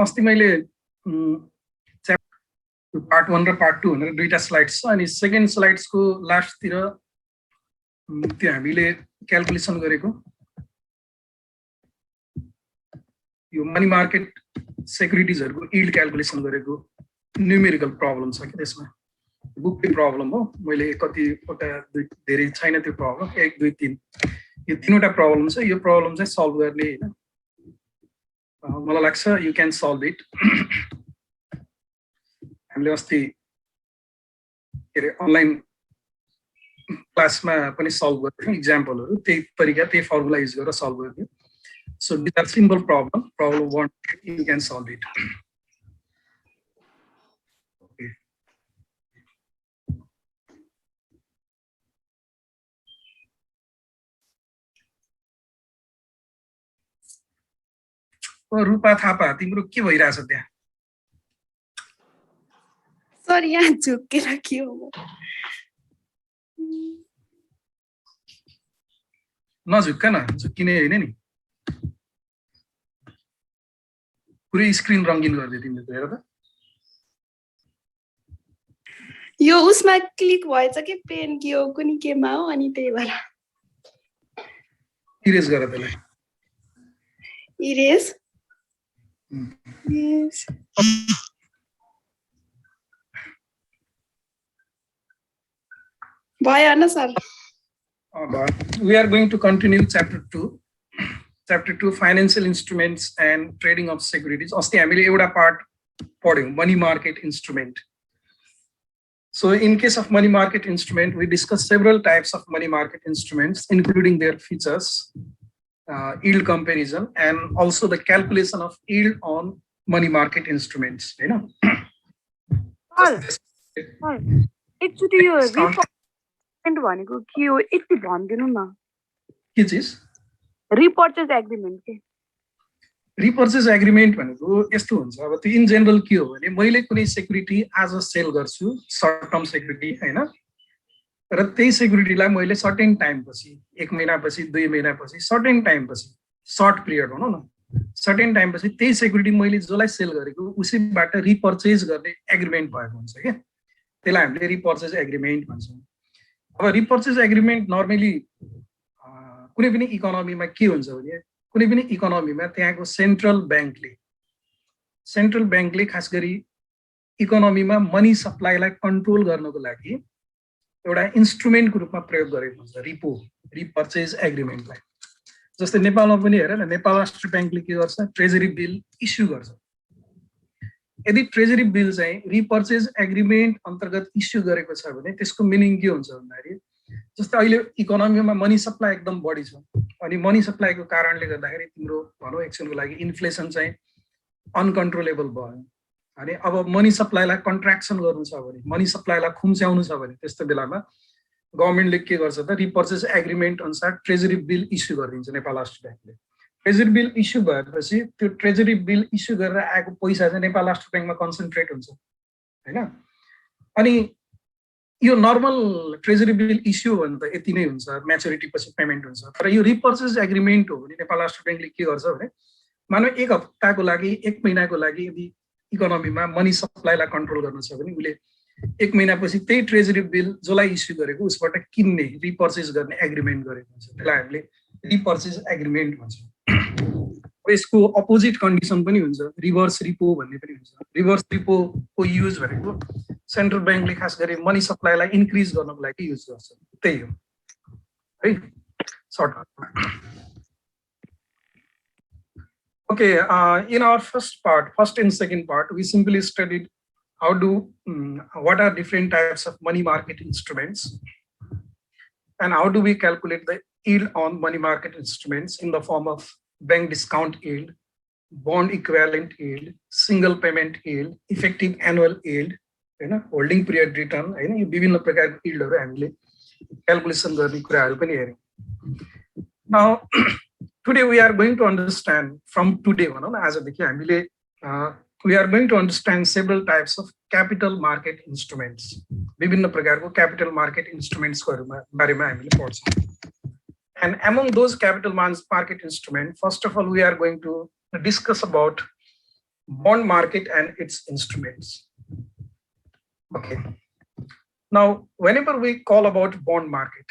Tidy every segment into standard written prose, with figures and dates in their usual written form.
अस्ति मैले पार्ट 1 र पार्ट 2 भनेर दुईटा स्लाइड्स छ अनि सेकेन्ड स्लाइड्सको लास्टतिर त्यो हामीले क्याल्कुलेसन गरेको यो मनी मार्केट सेक्युरिटिजहरुको यील्ड क्याल्कुलेसन गरेको न्यूमेरिकल प्रब्लम छ कि त्यसमा बुककै प्रब्लम हो मैले कतिवटा धेरै छैन त्यो प्रब्लम 1 2 3 यो तीनवटा प्रब्लम छ यो प्रब्लम चाहिँ सल्भ गर्ने हैन मलाई लाग्छ यु क्यान सल्भ इट हामीले अस्ति के रे अनलाइन क्लासमा पनि सल्भ गरेको एक्जाम्पलहरु त्यही तरिका त्यही फर्मुला युज गरेर सल्भ गरिदियो so this are simple problem 1 you can solve it Rupa Thapa तिम्रो के भइराछ त्यहाँ सर यहाँ झुकेर के हो नझुक्का न झुक्किने हैन नि पुरै स्क्रिन रंगीन गर्दै तिमीले त हेर त यो उसमा क्लिक भएछ कि पेन के हो कुनी केमा हो अनि त्यही भएर इरेज गर त्यसलाई इरेज yes भयो न sir we are going to continue chapter 2 financial instruments and trading of securities अस्ति हामीले एउटा part पढ्यौं money market instrument so in case of money market instrument we discussed several types of money market instruments including their features yield comparison and also the calculation of yield on money market instruments you know एकचोटी यो repurchase भनेको के हो यति भन्दिनु न के चीज रिपर्चेज एग्रीमेन्ट के रिपर्चेज एग्रीमेन्ट भनेको यस्तो हुन्छ अब त्यो इन जनरल के हो भने मैले कुनै सेक्युरिटी आज सेल गर्छु सर्ट टर्म सेक्युरिटी हैन र त्यही सेक्युरिटीलाई मैले सर्टेन टाइम पछि 1 महिना पछि 2 महिना पछि सर्टेन टाइम पछि सर्ट पिरियड भनौं न सर्टेन टाइम पछि त्यही सेक्युरिटी मैले जसलाई सेल गरेको उसैबाट रिपर्चेज गर्ने एग्रीमेन्ट भएको हुन्छ के त्यसलाई हामीले रिपर्चेज एग्रीमेन्ट भन्छौं अब रिपर्चेज एग्रीमेन्ट नर्मली कुनै पनि इकोनोमीमा के हुन्छ भने कुनै पनि इकोनोमीमा त्यहाँको सेन्ट्रल ब्याङ्कले खास गरी इकोनोमीमा मनी सप्लाईलाई कन्ट्रोल गर्नको लागि एउटा इन्स्ट्रुमेन्टको रूपमा प्रयोग गरेको हुन्छ रिपर्चेज एग्रीमेन्टलाई जस्तै नेपालमा पनि हेर न नेपाल राष्ट्र ब्याङ्कले के गर्छ ट्रेजरी बिल इस्यु गर्छ यदि ट्रेजरी बिल चाहिँ रिपर्चेज एग्रीमेन्ट अन्तर्गत इस्यु गरेको छ भने त्यसको मिनिङ के हुन्छ भन्दाखेरि जस्तै अहिले इकोनोमीमा मनी सप्लाई एकदम बढी छ अनि मनी सप्लाईको कारणले गर्दाखेरि तिम्रो भनौं एकछिनको लागि इन्फ्लेसन चाहिँ अनकन्ट्रोलेबल भयो अनि अब मनी सप्लाईलाई कन्ट्र्याक्सन गर्नु छ भने मनी सप्लाईलाई खुम्च्याउनु छ भने त्यस्तो बेलामा गभर्नमेन्टले के गर्छ त रिपर्चेज एग्रीमेन्ट अनुसार ट्रेजरी बिल इस्यु गरिदिन्छ नेपाल राष्ट्र ब्याङ्कले ट्रेजरी बिल इस्यु भएपछि त्यो ट्रेजरी बिल इस्यु गरेर आएको पैसा चाहिँ नेपाल राष्ट्र ब्याङ्कमा कन्सन्ट्रेट हुन्छ हैन अनि यो नर्मल ट्रेजरी बिल इस्यु भने त यति नै हुन्छ म्याच्युरिटी पछि पेमेन्ट हुन्छ तर यो रिपर्चेज एग्रीमेन्ट हो भने नेपाल राष्ट्र ब्याङ्कले के गर्छ भने मानव 1 हप्ताको लागि 1 महिनाको लागि यदि इकोनोमीमा मनी सप्लाईलाई कन्ट्रोल गर्न छ भने उले 1 महिनापछि त्यही ट्रेजरी बिल जसलाई इस्यु गरेको उसबाट किन्ने रिपर्चेज गर्ने एग्रीमेन्ट गरेको हुन्छ त्यसलाई हामीले रिपर्चेज एग्रीमेन्ट भन्छौँ यसको अपोजिट कन्डिसन पनि हुन्छ रिभर्स रिपो भन्ने पनि हुन्छ रिभर्स रिपो को युज भनेको सेन्ट्रल ब्याङ्कले खास गरी मनी सप्लाईलाई इन्क्रिज गर्नको लागि युज गर्छ त्यही हो है short Okay, in our first and second part, we simply studied what are different types of money market instruments and how do we calculate the yield on money market instruments in the form of bank discount yield, bond equivalent yield, single payment yield, effective annual yield, holding period return, यो विभिन्न प्रकारको यील्डहरु हामीले calculation गर्ने कुराहरु पनि हेर्यौं. Now today we are going to understand from today आजदेखि हामीले we are going to understand several types of capital market instruments विभिन्न प्रकारको capital market instruments को बारेमा हामीले पढ्छौं. And among those capital market instruments, first of all we are going to discuss about bond market and its instruments. Okay. Now, whenever we call about bond market,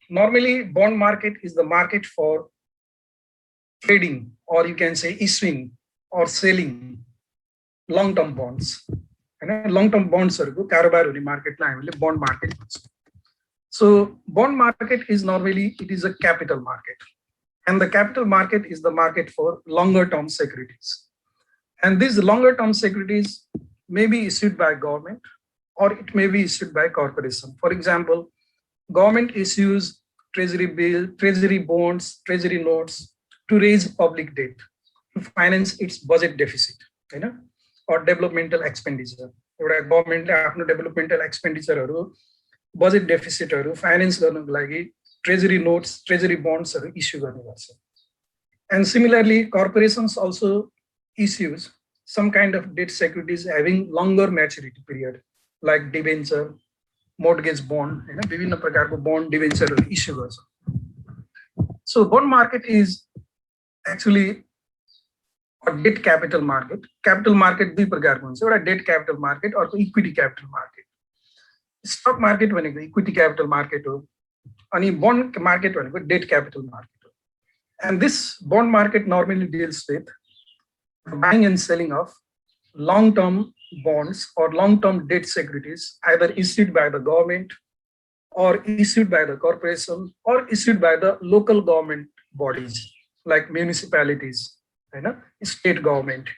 normally bond market is the market for trading, or you can say issuing or selling long-term bonds. And long-term bonds are karobar hune market la हामीले bond market bhन्छ. So bond market is normally, it is a capital market, and the capital market is the market for longer term securities. And these longer term securities may be issued by government or it may be issued by corporation. For example, government issues treasury bill, treasury bonds, treasury notes to raise public debt to finance its budget deficit, or developmental expenditure. Government आफ्नो developmental expenditure budget deficit finance गर्नको लागि treasury notes, treasury bonds issue गर्ने गर्छ. And similarly, corporations also issues some kind of debt securities having longer maturity period, like debenture, mortgage bond, विभिन्न प्रकारको bond debenture issue गर्छ. So bond market is actually a debt capital market. Capital market दुई प्रकारको हुन्छ, एउटा debt capital market अर्को equity capital market. Stock market भनेको equity capital market हो, अनि bond market भनेको debt capital market हो. And this bond market normally deals with buying and selling of long-term bonds or long-term debt securities, either issued by the government or issued by the corporation or issued by the local government bodies like municipalities, state government.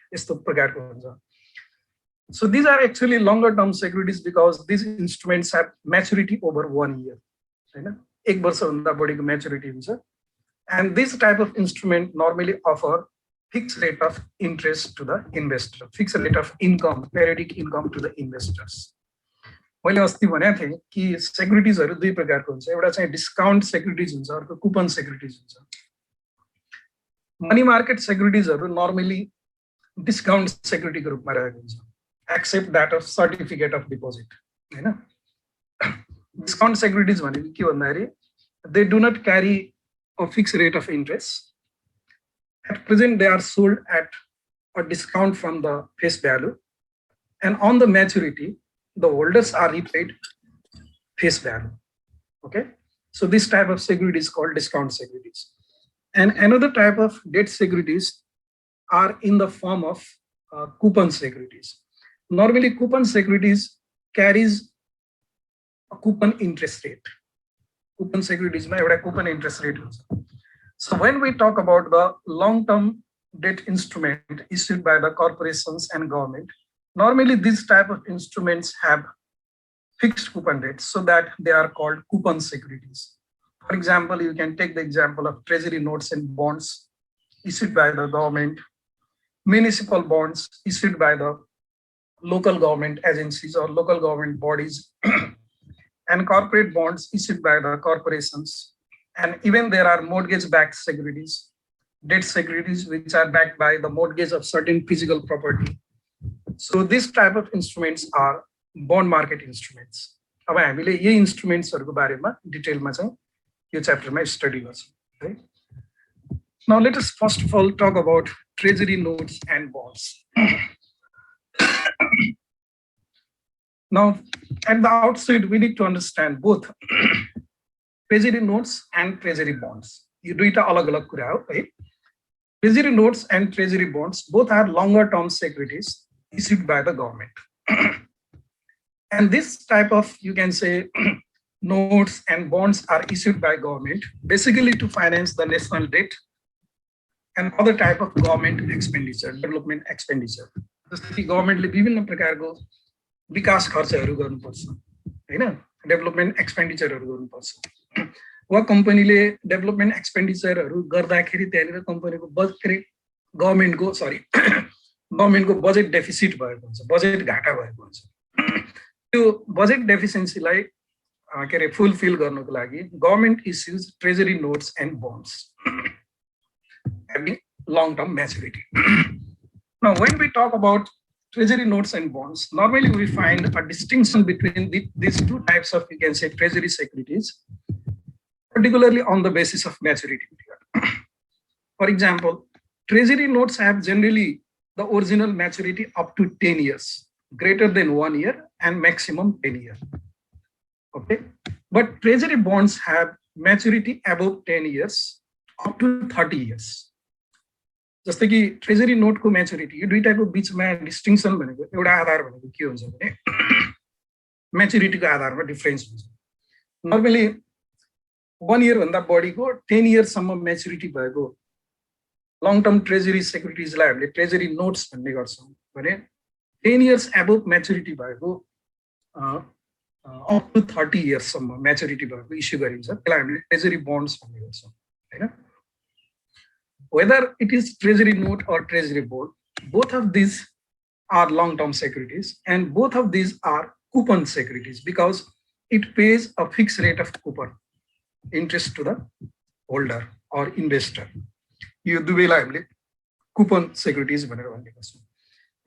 So these are actually longer term securities because these instruments have maturity over 1 year. एक वर्षभन्दा बढीको maturity हुन्छ. And this type of instrument normally offer fixed rate of interest to the investor, fixed rate of income, periodic income to the investors. मैले अस्ति भनेको थिएँ कि सेक्युरिटिजहरु दुई प्रकारको हुन्छ, एउटा चाहिँ डिस्काउन्ट सेक्युरिटिज हुन्छ, अर्को कुपन सेक्युरिटिज हुन्छ. मनी मार्केट सेक्युरिटिजहरु नर्मली डिस्काउन्ट सेक्युरिटीको रूपमा रहेको हुन्छ, except that of certificate of deposit, हैन. डिस्काउन्ट सेक्युरिटिज भनेको के भन्दाखेरि they do not carry a fixed rate of interest. At present, they are sold at a discount from the face value, and on the maturity, the holders are repaid face value. Okay, so this type of security is called discount securities. And another type of debt securities are in the form of coupon securities. Normally, coupon securities carries a coupon interest rate. Coupon securities may have a coupon interest rate. So when we talk about the long-term debt instrument issued by the corporations and government, normally these type of instruments have fixed coupon rates, so that they are called coupon securities. For example, you can take the example of treasury notes and bonds issued by the government, municipal bonds issued by the local government agencies or local government bodies, and corporate bonds issued by the corporations. And even there are mortgage-backed securities, debt securities which are backed by the mortgage of certain physical property. So this type of instruments are bond market instruments. अब हामीले यही इन्स्ट्रुमेन्ट्सहरुको बारेमा डिटेलमा चाहिँ यो च्याप्टरमा study गर्छौं, है. Now let us first of all talk about treasury notes and bonds. Now, at the outset, we need to understand both treasury notes and treasury bonds. यो दुईटा अलग-अलग कुरा हो, है. Treasury notes and treasury bonds both are longer term securities issued by the government. And this type of, you can say, notes and bonds are issued by government basically to finance the national debt and other type of government expenditure, development expenditure. जस्तै गभर्नमेन्टले विभिन्न प्रकारको विकास खर्चहरु गर्नुपर्छ, हैन, development एक्सपेन्डिचरहरु गर्नुपर्छ. वा कम्पनीले development एक्सपेन्डिचरहरु गर्दाखेरि त्यहाँनिर कम्पनीको गभर्नमेन्टको बजेट डेफिसिट भएको हुन्छ, बजेट घाटा भएको हुन्छ. त्यो बजेट डेफिसिएन्सीलाई के रे फुलफिल गर्नको लागि government issues treasury notes and bonds having long term maturity. Now when we talk about treasury notes and bonds, normally we find a distinction between these two types of, you can say, treasury securities, particularly on the basis of maturity period. For example, treasury notes have generally the original maturity up to 10 years, greater than 1 year and maximum 10 years. Okay, but treasury bonds have maturity above 10 years up to 30 years. जस्तै कि treasury नोटको maturity यो दुईटाको बिचमा distinction भनेको एउटा आधार भनेको के हुन्छ भने म्याच्युरिटीको आधारमा डिफरेन्स हुन्छ। नर्मली 1 इयर भन्दा बढीको 10 इयरसम्म म्याच्युरिटी भएको लङ टर्म ट्रेजरी सेक्युरिटिजलाई हामीले ट्रेजरी नोट्स भन्ने गर्छौँ भने 10 इयर्स एबोभ म्याच्युरिटी भएको अप टु 30 इयर्ससम्म म्याच्युरिटी भएको इस्यु गरिन्छ, त्यसलाई हामीले ट्रेजरी बन्ड्स भन्ने गर्छौँ हैन। Whether it is treasury note or treasury bond, both of these are long-term securities and both of these are coupon securities because it pays a fixed rate of coupon interest to the holder or investor. You do coupon securities.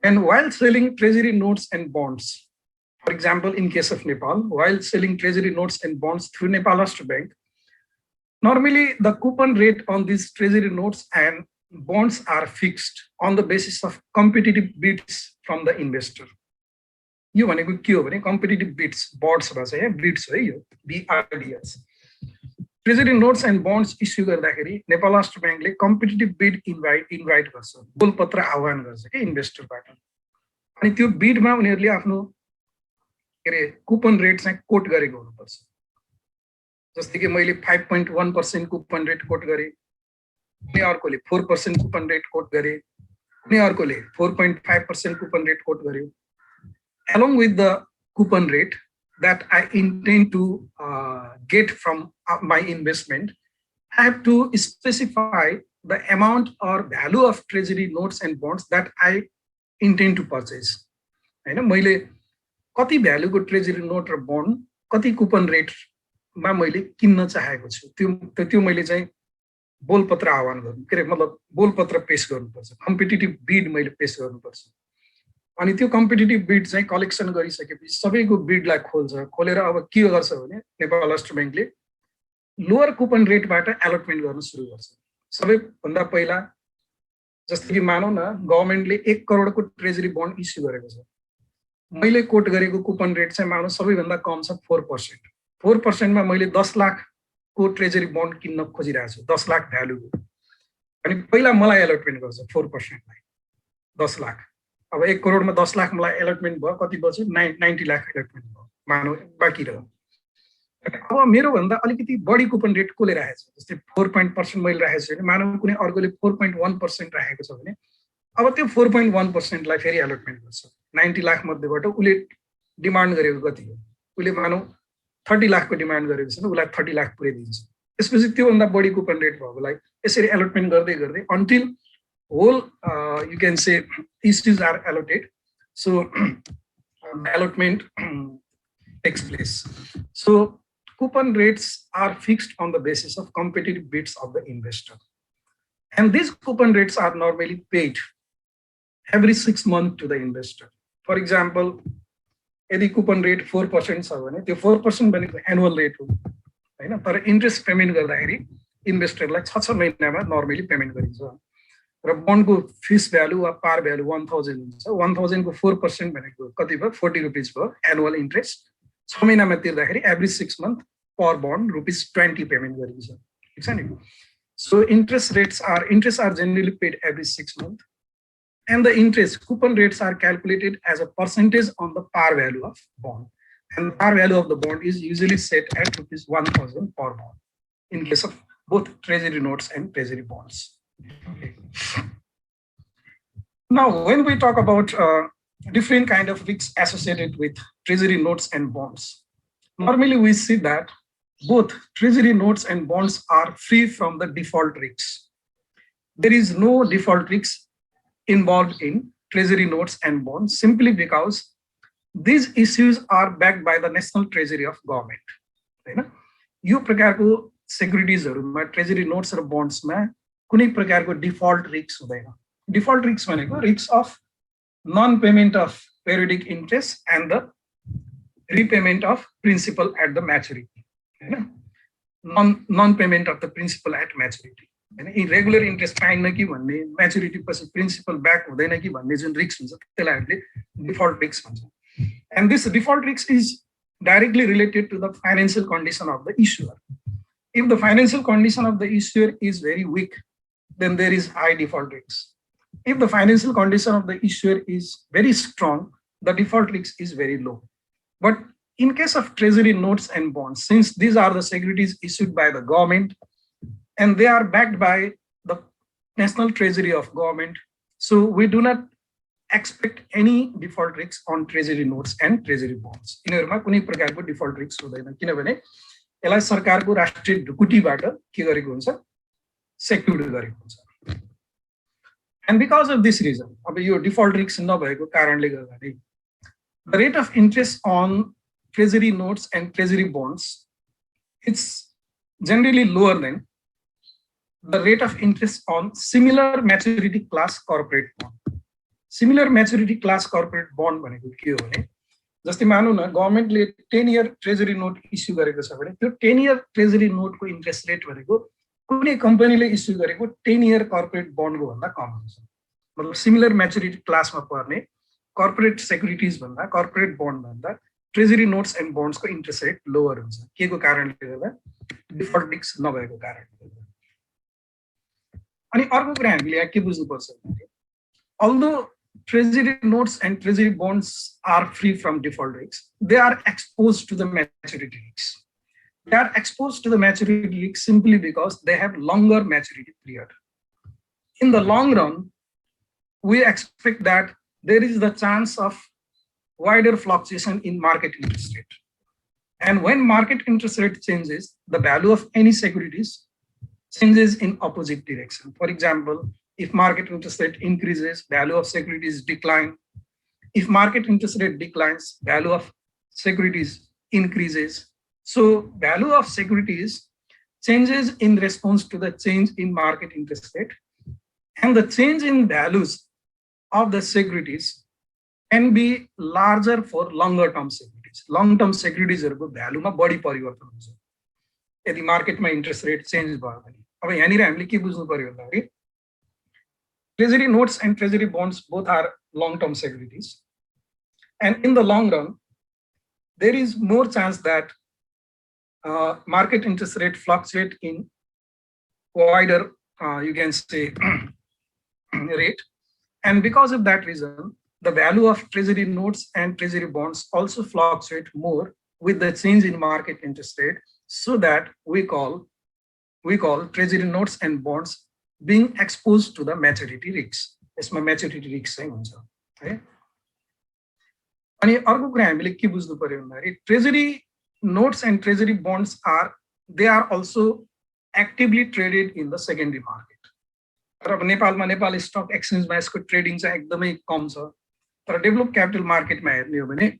And while selling treasury notes and bonds, for example, in case of Nepal, while selling treasury notes and bonds through Nepal Raष्ट्र Bank, normally the coupon rate on these treasury notes and bonds are fixed on the basis of competitive bids from the investor. You भनेको के हो भने competitive bids, boards भाषा है, bids है यो, BRDS. Treasury notes and bonds issue गर्दाखेरि नेपाल राष्ट्र ब्याङ्कले competitive bid invite गर्छ, बोलपत्र आह्वान गर्छ के इन्भेस्टरबाट। अनि त्यो बिडमा उनीहरूले आफ्नो के रे कुपन रेट चाहिँ कोट गरेको हुनुपर्छ। जस्तै कि मैले 5.1% कुपन रेट कोट गरेँ, कुनै अर्कोले 4% कुपन रेट कोट गरे, कुनै अर्कोले 4.5% कुपन रेट कोट गर्यो। Along with the coupon rate that I intend to get from my investment, I have to specify the amount or value of treasury notes and bonds that I intend to purchase. हैन, मैले कति भ्यालुको treasury note र bond कति coupon रेटमा मैले किन्न चाहेको छु त्यो मैले चाहिँ बोलपत्र आह्वान गर्नु, के रे मतलब बोलपत्र पेश गर्नुपर्छ, कम्पिटिटिभ बिड मैले पेश गर्नुपर्छ। अनि त्यो कम्पिटिटिभ बिड चाहिँ कलेक्सन गरिसकेपछि सबैको बिडलाई खोल्छ, खोलेर अब के गर्छ भने नेपाल राष्ट्र ब्याङ्कले लोअर कुपन रेटबाट एलोटमेन्ट गर्न सुरु गर्छ। सबैभन्दा पहिला जस्तै कि मानौ न गभर्नमेन्टले 1 करोडको ट्रेजरी बन्ड इस्यु गरेको छ, मैले कोट गरेको कुपन रेट चाहिँ मानौ सबैभन्दा कम छ 4%। 4% मा मैले 10 लाखको ट्रेजरी बन्ड किन्न खोजिरहेको छु, 10 लाख भ्यालुको। अनि पहिला मलाई एलोटमेन्ट गर्छ 4% लाई 10 लाख। अब 1 करोडमा 10 लाख मलाई एलोटमेन्ट भयो, कति बच्यो 90 लाख एलोटमेन्ट भयो मानौ बाँकी रह्यो। अब मेरो भन्दा अलिकति बढी कुपन रेट कसले राखेको छ, जस्तै 4% मैले राखेको छु भने मानौ कुनै अर्कोले 4.1% राखेको छ भने अब त्यो 4.1% लाई फेरि एलोटमेन्ट गर्छ। 90 लाख मध्येबाट उसले डिमान्ड गरेको कति हो, उसले मानौ 30 लाखको डिमान्ड गरेको छ भने उसलाई 30 लाख पुरै दिन्छ। त्यसपछि त्योभन्दा बढी कुपन रेट भएकोलाई यसरी एलोटमेन्ट गर्दै गर्दै until whole you can say issues are allotted, so allotment takes place. So coupon rates are fixed on the basis of competitive bids of the investor, and these coupon rates are normally paid every 6 months to the investor. For example, यदि coupon rate 4% छ भने त्यो 4% भनेको annual rate हो हैन, तर interest payment गर्दाखेरि इन्भेस्टरलाई 6 महिनामा नर्मली पेमेन्ट गरिन्छ। र बन्डको फिस भ्यालु वा पार भ्यालु 1000 हुन्छ। 1000 को 4% भनेको कति भयो 40 रुपैयाँ भयो एनुअल इन्ट्रेस्ट। 6 महिनामा तिर्दाखेरि एभ्री 6 मन्थ पर बन्ड ₹20 पेमेन्ट गरिन्छ, ठीक छ नि। So interest are generally paid every 6 months, and the interest coupon rates are calculated as a percentage on the par value of bond, and the par value of the bond is usually set at ₹1000 per bond in case of both treasury notes and treasury bonds. Okay. Now, when we talk about different kind of risks associated with treasury notes and bonds, normally we see that both treasury notes and bonds are free from the default risks. There is no default risk involved in treasury notes and bonds simply because these issues are backed by the national treasury of government. हैन, यो प्रकारको सेक्युरिटिजहरुमा treasury notes र बन्ड्समा कुनै प्रकारको default risk हुँदैन। Default risk भनेको risk of non payment of periodic interest and the repayment of principal at the maturity, हैन, non payment of the principal at maturity. हैन रेगुलर इन्ट्रेस्ट पाइन्न कि भन्ने म्याच्युरिटी पछि प्रिन्सिपल ब्याक हुँदैन कि भन्ने जुन रिस्क हुन्छ त्यसलाई हामीले डिफल्ट रिस्क भन्छ and this default risk is directly related to the financial condition of the issuer. If the financial condition of the issuer is very weak, then there is high default risk. If the financial condition of the issuer is very strong, the default risk is very low. But in case of treasury notes and bonds, since these are the securities issued by the government and they are backed by the national treasury of government, so we do not expect any default risk on treasury notes and treasury bonds. यिनीहरुमा कुनै प्रकारको default risk हुँदैन किनभने यसलाई सरकारको राष्ट्रिय ढुकुटीबाट के गरेको हुन्छ सेक्युर्ड गरेको हुन्छ and because of this reason अब यो डिफल्ट रिस्क नभएको कारणले गर्दाखेरि the rate of interest on treasury notes and treasury bonds it's generally lower than the rate of interest on similar maturity class corporate bond. Similar maturity class corporate bond भनेको के हो भने जस्तै मानौँ न गभर्मेन्टले 10 इयर ट्रेजरी नोट इस्यु गरेको छ भने त्यो 10 इयर ट्रेजरी नोटको इन्ट्रेस्ट रेट भनेको कुनै कम्पनीले इस्यु गरेको 10 इयर कर्पोरेट बन्डको भन्दा कम हुन्छ मतलब सिमिलर म्याच्युरिटी क्लासमा पर्ने कर्पोरेट सेक्युरिटिज भन्दा कर्पोरेट बन्ड भन्दा ट्रेजरी नोट्स एन्ड बन्ड्सको इन्ट्रेस्ट रेट लोवर हुन्छ के को कारणले गर्दा डिफल्ट रिस्क नभएको कारणले गर्दा अनि अर्को कुरा हामीले यहाँ के बुझ्नुपर्छ भने although treasury notes and treasury bonds are free from default risks, they are exposed to the maturity risks. They are exposed to the maturity risks simply because they have longer maturity period. In the long run, we expect that there is the chance of wider fluctuation in market interest rate. And when market interest rate changes, the value of any securities changes in opposite direction. For example, if market interest rate increases, value of securities decline. If market interest rate declines, value of securities increases. So value of securities changes in response to the change in market interest rate. And the change in values of the securities can be larger for longer term securities. Long term securities value ma body परिवर्तन हुन्छ यदि मार्केटमा interest rate change भयो भने अब यहाँनिर हामीले के बुझ्नु पर्यो भन्दाखेरि treasury notes and treasury bonds both are long-term securities. And in the long run, there is more chance that market interest rate fluctuate in wider, you can say, rate. And because of that reason, the value of treasury notes and treasury bonds also fluctuate more with the change in market interest rate, so that we call treasury notes and bonds being exposed to the maturity risks. यसमा maturity risks चाहिँ हुन्छ है अनि अर्को कुरा हामीले के बुझ्नु पर्यो भन्दाखेरि treasury notes and treasury bonds they are also actively traded in the secondary market. तर अब नेपालमा नेपाल स्टक एक्सचेन्जमा यसको ट्रेडिङ चाहिँ एकदमै कम छ तर डेभलप क्यापिटल मार्केटमा हेर्ने हो भने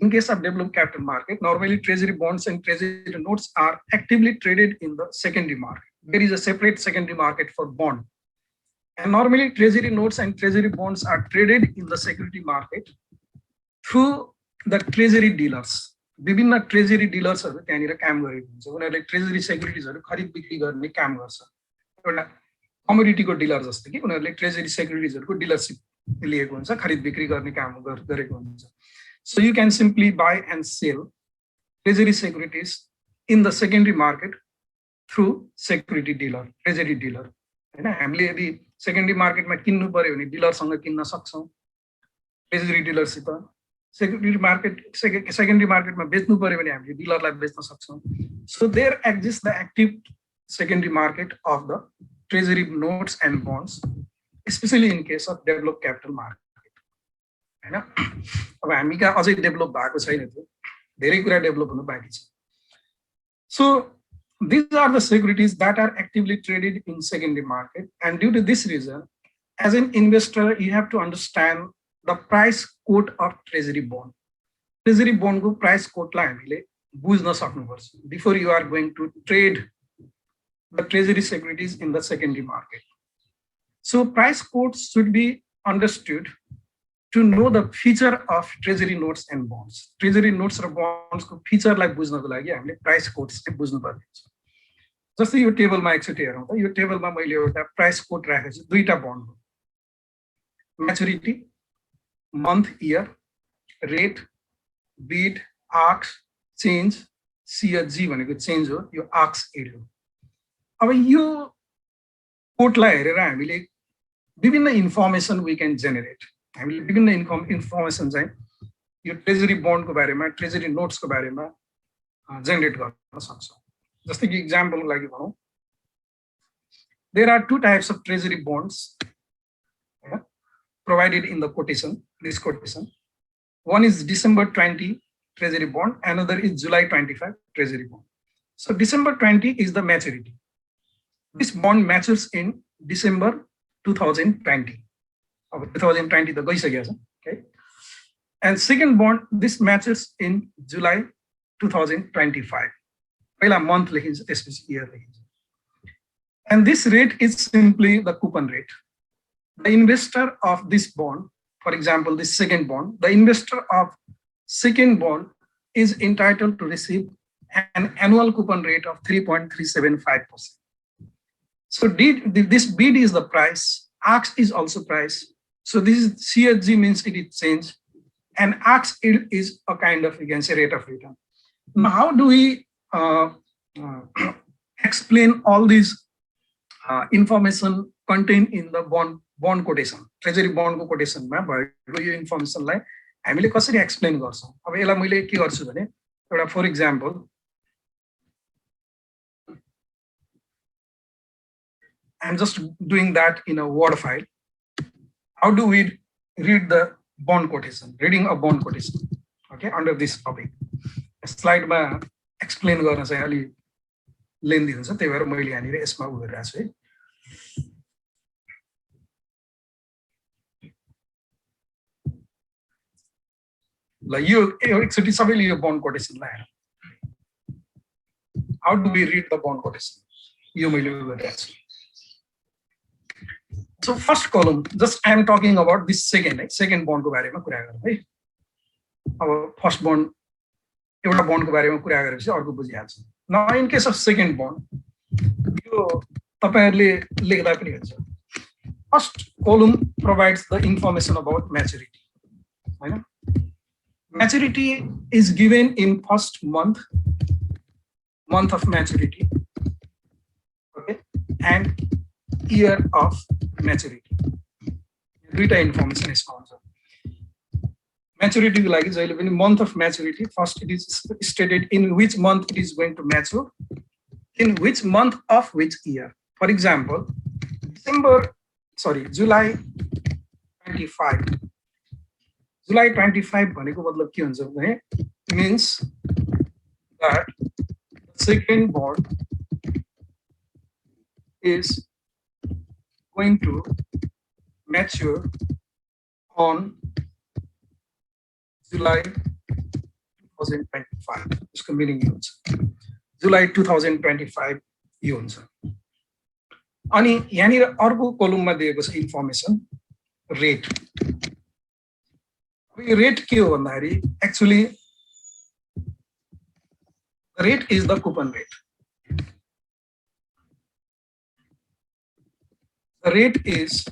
in case of developed capital market, normally treasury bonds and treasury notes are actively traded in the secondary market. There is a separate secondary market for bond. And normally treasury notes and treasury bonds are traded in the security market through the treasury dealers. विभिन्न treasury डिलर्सहरु त्यहाँनिर काम गरेको हुन्छ उनीहरुले treasury सेक्युरिटिजहरु खरिद बिक्री गर्ने काम गर्छ एउटा कमोडिटीको डिलर जस्तो कि उनीहरुले ट्रेजरी सेक्युरिटिजहरुको डिलरशिप लिएको हुन्छ खरिद बिक्री गर्ने काम गरेको हुन्छ So you can simply buy and sell treasury securities in the secondary market through security dealer, treasury dealer. हैन हामीले यदि सेकेन्डरी मार्केटमा किन्नु पर्यो भने डिलरसँग किन्न सक्छौं ट्रेजरी डिलरसित सेक्युरिटी मार्केट सेकेन्डरी मार्केटमा बेच्नु पर्यो भने हामीले डिलरलाई बेच्न सक्छौं so there exist the active secondary market of the treasury notes and bonds specially in case of develop capital market हैन अब हामी कहाँ अझै डेभलप भएको छैन त्यो धेरै कुरा डेभलप हुन बाँकी छ so these are the securities that are actively traded in secondary market, and due to this reason, as an investor, you have to understand the price quote of treasury bond. Treasury bond को price quote लाई हामीले बुझ्न सक्नुपर्छ before you are going to trade the treasury securities in the secondary market. So price quotes should be understood to know the feature of treasury notes and bonds. Treasury notes र bonds को feature लाई बुझ्नको लागि हामीले price quotes चाहिँ बुझ्नु पर्छ जस्तै यो टेबलमा एकचोटि हेरौँ त यो टेबलमा मैले एउटा प्राइस कोट राखेको छु दुईटा bond maturity month year rate bid arcs change CHG भनेको चेन्ज हो यो आर्क्स एड हो अब यो कोटलाई हेरेर हामीले विभिन्न इन्फर्मेसन वी क्यान जेनेरेट हामीले विभिन्न इन्फर्मेसन चाहिँ यो ट्रेजरी बन्डको बारेमा ट्रेजरी नोट्सको बारेमा जेनेरेट गर्न सक्छौँ जस्तै कि इक्जाम्पलको लागि भनौँ there are two types of treasury bonds provided in the quotation, this quotation. One is December 20 treasury bond, another is July 25 treasury bond. So December 20 is the maturity. This bond matures in December 2020. 2020 the okay. And second bond, this matures in July 2025. Well, a month year. And this rate is simply the coupon rate. The investor of this bond, for example, this second bond, the investor of second bond is entitled to receive an annual coupon rate of 3.375%. So this bid is the price, ARCS is also price. So this is CHG means it is change, and ARCS is a kind of, you can say, rate of return. Now, how do we explain all these information contained in the bond quotation, treasury bond को quotation मा भएको यो इन्फर्मेसनलाई हामीले कसरी explain गर्छौं अब यसलाई मैले के गर्छु भने एउटा for example I am just doing that in a Word file. How do we read the bond quotation? Reading a bond quotation, okay, under this topic. Slide मा एक्सप्लेन गर्न चाहिँ अलि लेन्दी हुन्छ त्यही भएर मैले यहाँनिर यसमा उ गरिरहेको छु है ल यो एकचोटि सबैले यो बन्ड कोटेसनलाई हेरौँ how do we read the bond quotation यो मैले गरिरहेको छु so first column just I am talking about this second बन्डको बारेमा कुरा गरौँ है अब फर्स्ट बन्ड एउटा बन्डको बारेमा कुरा गरेपछि अर्को बुझिहाल्छ न in case of second bond यो तपाईहरुले लेख्दा पनि हुन्छ फर्स्ट कलम provides the information about maturity हैन maturity is given in first month of maturity, okay, and year of maturity. Duita information is found. Maturity like is in month of maturity. First, it is stated in which month it is going to mature, in which month of which year. For example, July 25. July 25 भनेको मतलब के हुन्छ भने means that the second bond is going to mature on July 2025. यसको meaning यो हुन्छ July 2025 यो हुन्छ अनि यहाँनिर अर्को कोलममा दिएको छ इन्फर्मेसन रेट rate के हो भन्दाखेरि actually the rate is the coupon rate. The rate is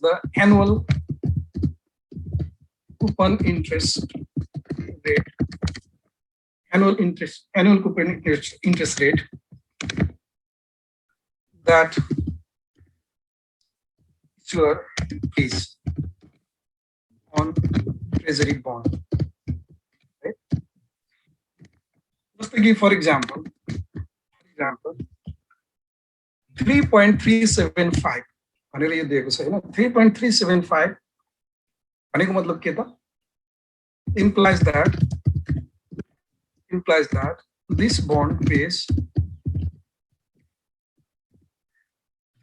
the annual coupon interest rate. Annual coupon interest rate that your fees on treasury bond, right? Just to give for example 3.375 भनेर यो दिएको छ हैन 3.375 भनेको मतलब के त implies that this bond pays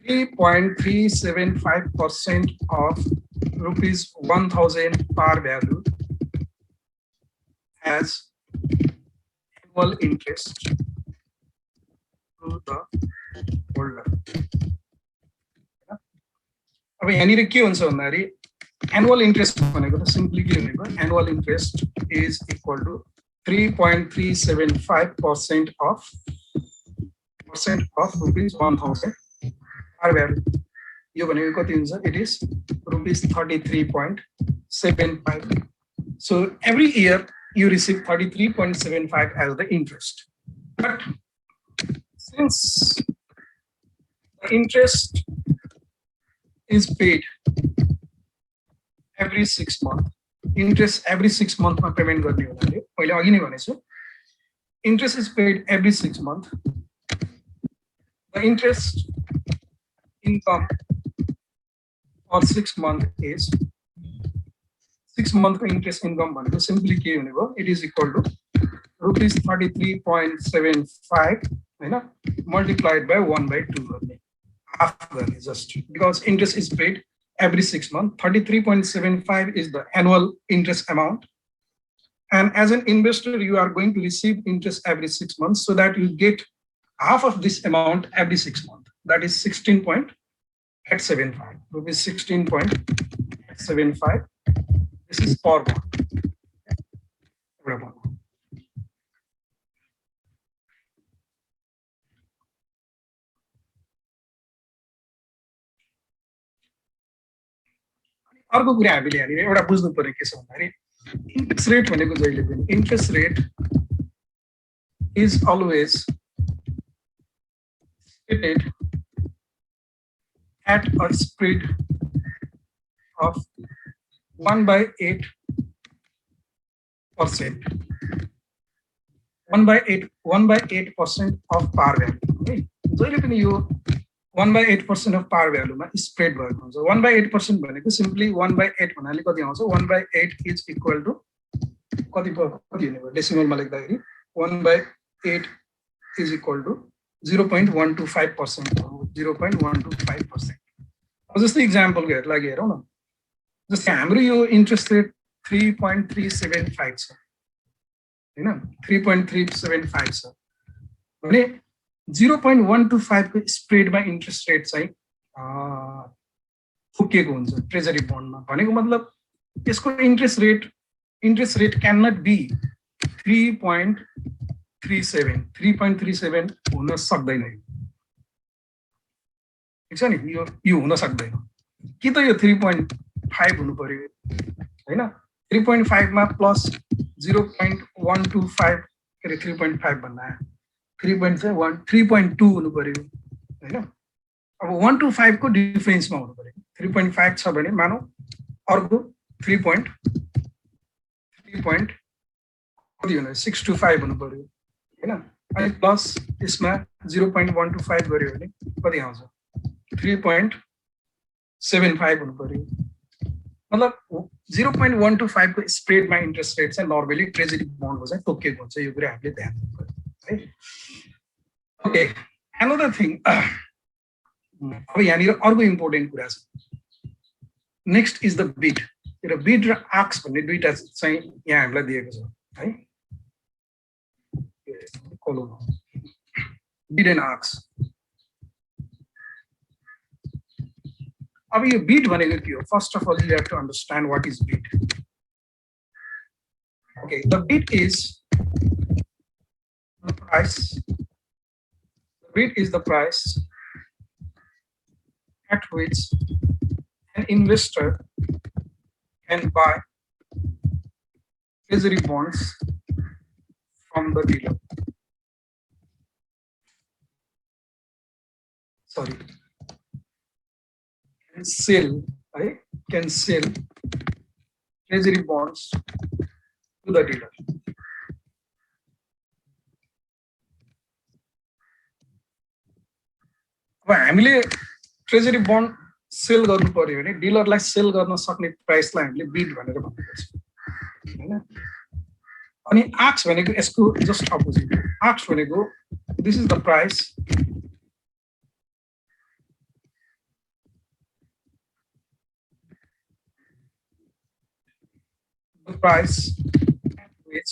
3.375% of rupees 1000 par value as annual interest to the holder. अब यहाँनिर के हुन्छ भन्दाखेरि annual interest भनेको त सिम्पली के भनेको annual interest is equal to 3.375% of rupees 1000 per value. यो भनेको कति हुन्छ? It is rupees 33.75. So every year you receive 33.75 as the interest. But since the interest is paid every 6 months, interest every 6 months मा payment गर्ने हुनाले मैले अघि नै भनेछु interest is paid every 6 months. The interest income for 6 months is 6 month को interest income भनेको simply के हुने भयो? It is equal to rupees 33.75 हैन multiplied by 1/2 गर्ने half गर्ने just because interest is paid every 6 months. 33.75 is the annual interest amount, and as an investor you are going to receive interest every 6 months, so that you get half of this amount every 6 months. That is 16.75 rupees. 16.75. This is for bond. अर्को कुरा हामीले यहाँनिर एउटा बुझ्नु पर्ने के छ भन्दाखेरि इन्ट्रेस्ट रेट भनेको जहिले पनि interest rate is always stated at a spread of 1/8%. 1/8% of par value. जहिले पनि यो 1/8% of par value मा स्प्रेड भएको हुन्छ. 1/8% भनेको सिम्पली 1/8 भन्नाले कति आउँछ? 1/8 इज इक्वल टु कति हुने भयो डेसिमलमा लेख्दाखेरि 1/8 इज इक्वल टु 0.125%. 0.125%. अब जस्तै इक्जाम्पलको लागि हेरौँ न. जस्तै हाम्रो यो इन्ट्रेस्ट रेट 3.375 छ हैन 3.375 छ भने 0.125 को स्प्रेडमा इन्ट्रेस्ट रेट चाहिँ फुकेको हुन्छ ट्रेजरी बन्डमा. भनेको मतलब यसको interest rate can not be 3.37 हुन सक्दैन. ठिक छ नि, यो हुन सक्दैन. कि त यो 3.5 हुनु पर्यो हैन. 3.5 मा प्लस 0.125 के अरे 3.5 भन्दा 3.2 हुनु पर्यो हैन. अब 125 को डिफरेन्समा हुनु पर्यो. 3.5 छ भने मानौ अर्को 3.625 हुनु पर्यो हैन. अनि प्लस यसमा 0.125 गर्यो भने कति आउँछ? 3.75 हुनु पर्यो. मतलब 0.125 को स्प्रेडमा इन्ट्रेस्ट रेट चाहिँ नर्मली ट्रेजरी बन्डको चाहिँ तोकेको हुन्छ. यो कुरा हामीले ध्यान दिनु पर्यो है. ओके, अनदर थिङ अब यहाँनिर अर्को इम्पोर्टेन्ट कुरा छ. Next is the bid. र बिड र आक्स भन्ने दुईटा चाहिँ यहाँ हामीलाई दिएको छ है. बिड एन्ड आक्स. अब यो बिड भनेको के हो? First of all you have to understand what is bid. Okay, the bid is the price. The bid is the price at which an investor can buy treasury bonds from the dealer. Sorry, can sell treasury bonds to the dealer. अब हामीले treasury bond sale गर्नु पर्यो भने डिलरलाई sale गर्न सक्ने प्राइसलाई हामीले bid भनेर भन्नुपर्छ हैन. अनि आक्स भनेको यसको जस्ट अपोजिट. आक्स भनेको this is the price at which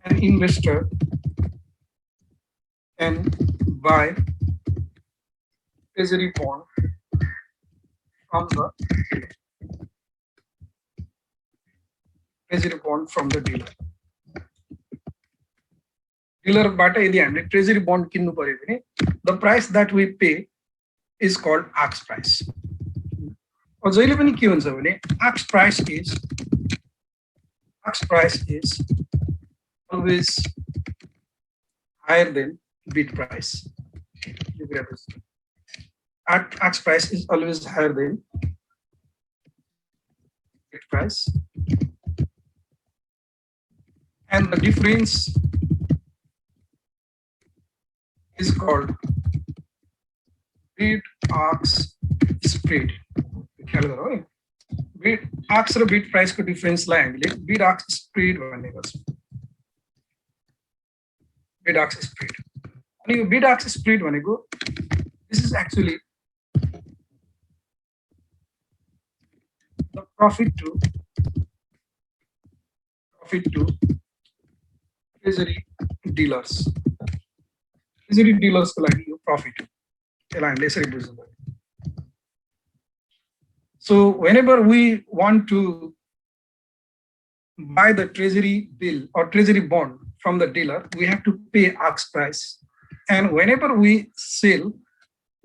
an investor can buy treasury bond from the dealer. Treasury bond from the dealer. Dealer बाट यदि हामीले ट्रेजरी बन्ड किन्नु पर्यो भने the price that we pay is called ask price. जहिले पनि के हुन्छ भने ask price is always higher than bid price. Ask price is always higher than bid price, and the difference is called bid ask spread. ख्याल गरौँ है, bid ask र bid price को difference लाई हामीले bid ask spread भन्ने गर्छौँ. Bid ask spread. अनि यो bid ask spread भनेको this is actually the profit to treasury dealers. Treasury dealers को लागि यो profit हो. त्यसलाई हामीले यसरी बुझ्नु पर्यो. So whenever we want to buy the treasury bill or treasury bond from the dealer, we have to pay ask price. And whenever we sell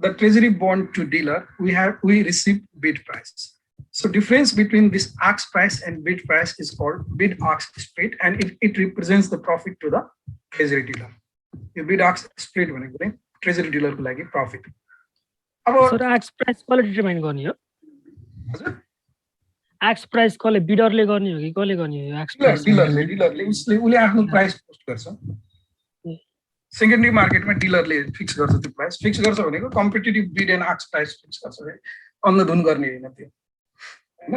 the treasury bond to dealer, we receive bid price. So difference between this ask price and bid price is called bid ask spread, and it represents the profit to the treasury dealer. The bid ask spread भनेको चाहिँ treasury dealer को लागि profit. अब sir ask price कसले determine गर्ने हो? हजुर ask price कसले बिडरले गर्ने हो कि कसले गर्ने हो? ask price डिलरले उसले आफ्नो प्राइस पोस्ट गर्छ. सेकेन्डरी मार्केटमा डिलरले फिक्स गर्छ त्यो प्राइस. फिक्स गर्छ भनेको competitive bid and ask price fix गर्छ है, अन्धधुन गर्ने होइन त्यो हैन.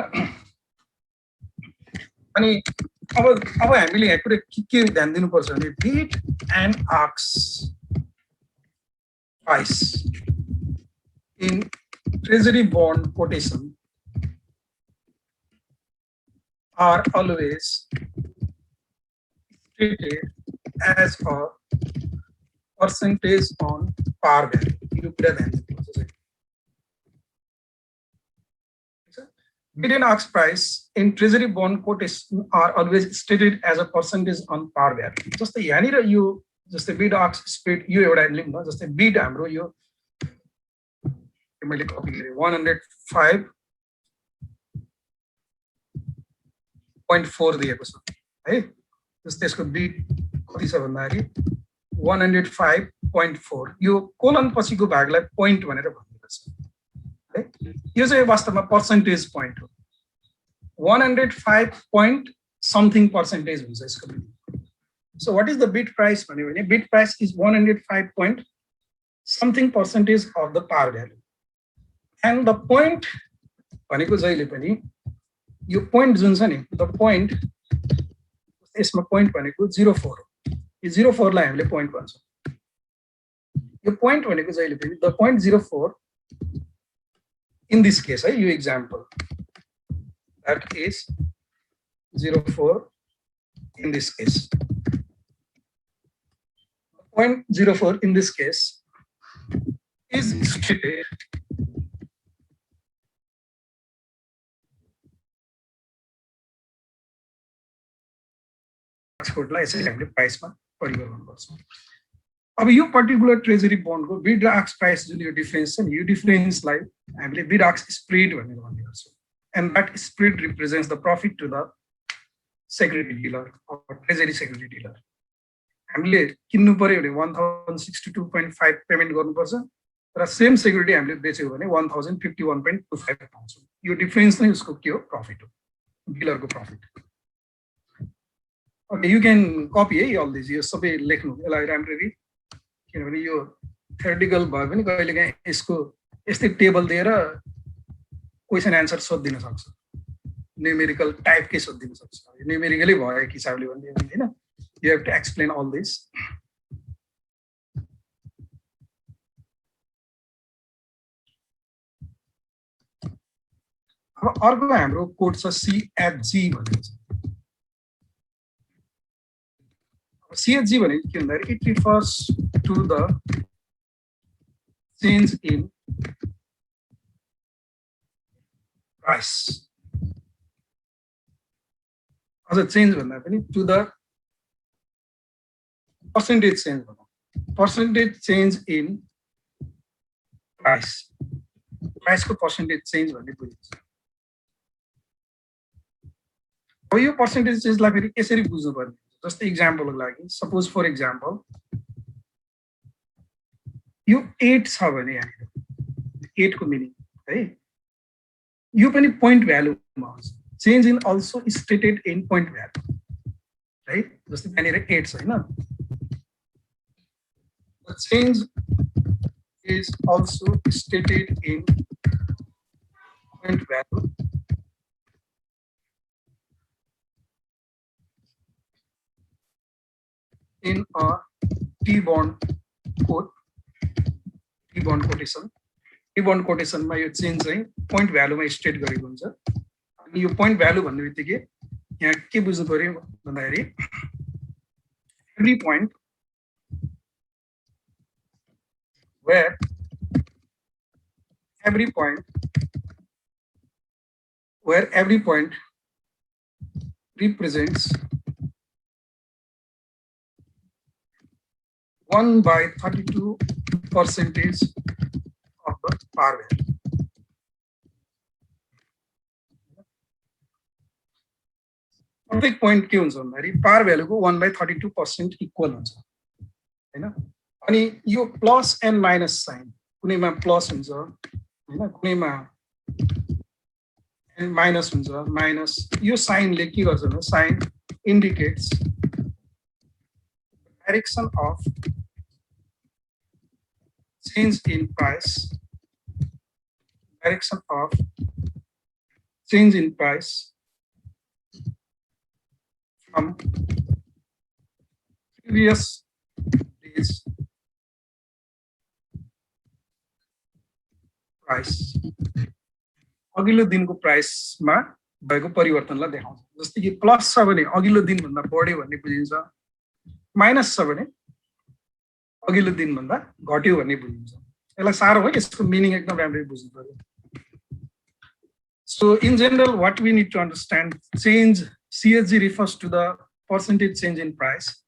अनि अब हामीले यहाँ कुरा के ध्यान दिनुपर्छ भने bid and ask price in treasury bond quotation are always stated as a percentage on par value. Bid and ask price in treasury bond quotation are always stated as a percentage on par value. Just the yanira you just the bid ask spread you एउटा lim न, जस्तै bid हाम्रो यो मैले copy गरे 105.4 दिएको छ है. जस्तै यसको बिड कति छ भन्दाखेरि 105.4. यो कोलन पछिको भागलाई पोइन्ट भनेर भनिएको छ है. यो चाहिँ वास्तवमा पर्सेन्टेज पोइन्ट हो. 105.something% हुन्छ यसको bid. So what is the bid price भन्यो भने bid price is 105.something% of the par value. And the point भनेको जहिले पनि यो पोइन्ट जुन छ नि, द पोइन्ट यसमा पोइन्ट भनेको 04 हो. यो 04 लाई हामीले पोइन्ट भन्छौँ. यो पोइन्ट भनेको जहिले पनि the point 04 in this case है, यो example that is 04 in this case. Point 04 in this case is stated एक्सपोर्टलाई यसरी हामीले प्राइसमा परिवर्तन गर्छौँ. अब यो पर्टिकुलर ट्रेजरी बन्डको बिड र आस्क प्राइस जुन यो डिफरेन्स छ नि, यो डिफरेन्सलाई हामीले बिड आस्क स्प्रेड भनेर भन्ने गर्छौँ. And that spread represents the profit to the security dealer or treasury security dealer. हामीले किन्नु पर्यो भने 1062.5 पेमेन्ट गर्नुपर्छ र सेम सेक्युरिटी हामीले बेच्यो भने 1051.25 पाउँछौँ. यो डिफरेन्स नै उसको के हो, प्रफिट हो, डिलरको प्रफिट. ओके, यु क्यान कपी है अल दिस. यो सबै लेख्नु यसलाई राम्ररी, किनभने यो थ्योरिटिकल भयो भने कहिलेकाहीँ यसको यस्तै टेबल दिएर क्वेसन एन्सर सोधिदिन सक्छ, न्युमेरिकल टाइपकै सोधिदिन सक्छ. न्युमेरिकलै भयो एक हिसाबले भन्ने होइन. You have to explain all this. अब अर्को हाम्रो कोड छ CFG भनेको छ. CFG भनेको के भन्दाखेरि it refers to the change in price. As a change to the percentage change. Percentage change in price. Price को percentage change भन्ने बुझिन्छ. अब यो percentage change लाई फेरि यसरी बुझ्नु पर्ने. जस्तै एक्जाम्पलको लागि सपोज फर एक्जाम्पल यो 8 छ भने यहाँनिर 8 को मिनिङ है यो पनि पोइन्ट भ्यालुमा आउँछ. Change in also stated in point value है. जस्तै यहाँनिर 8 छ हैन. The change is also stated in point value in a T-bond quote, T-bond quotation. T-bond quotation मा यो चेन्ज चाहिँ पोइन्ट भ्यालुमा स्टेट गरेको हुन्छ. अनि यो पोइन्ट भ्यालु भन्ने बित्तिकै यहाँ के बुझ्नु पर्यो भन्दाखेरि every point where every point represents 1/32% of the par value. प्रत्येक पोइन्ट के हुन्छ भन्दाखेरि पार भ्यालुको 1/32% इक्वल हुन्छ हैन. अनि यो प्लस एन्ड माइनस साइन कुनैमा प्लस हुन्छ हैन कुनैमा एन्ड माइनस हुन्छ माइनस. यो साइनले के गर्छ भने sign indicates direction of change in price. Direction of change in price from previous days price. अघिल्लो दिनको प्राइसमा भएको परिवर्तनलाई देखाउँछ. जस्तै कि प्लस छ भने अघिल्लो दिनभन्दा बढ्यो भन्ने बुझिन्छ. माइनस छ भने अघिल्लो दिनभन्दा घट्यो भन्ने बुझिन्छ. यसलाई साह्रो हो. यसको मिनिङ एकदम राम्ररी बुझ्नु पर्यो. So in general, what we need to understand, change CSG refers to the percentage change in price.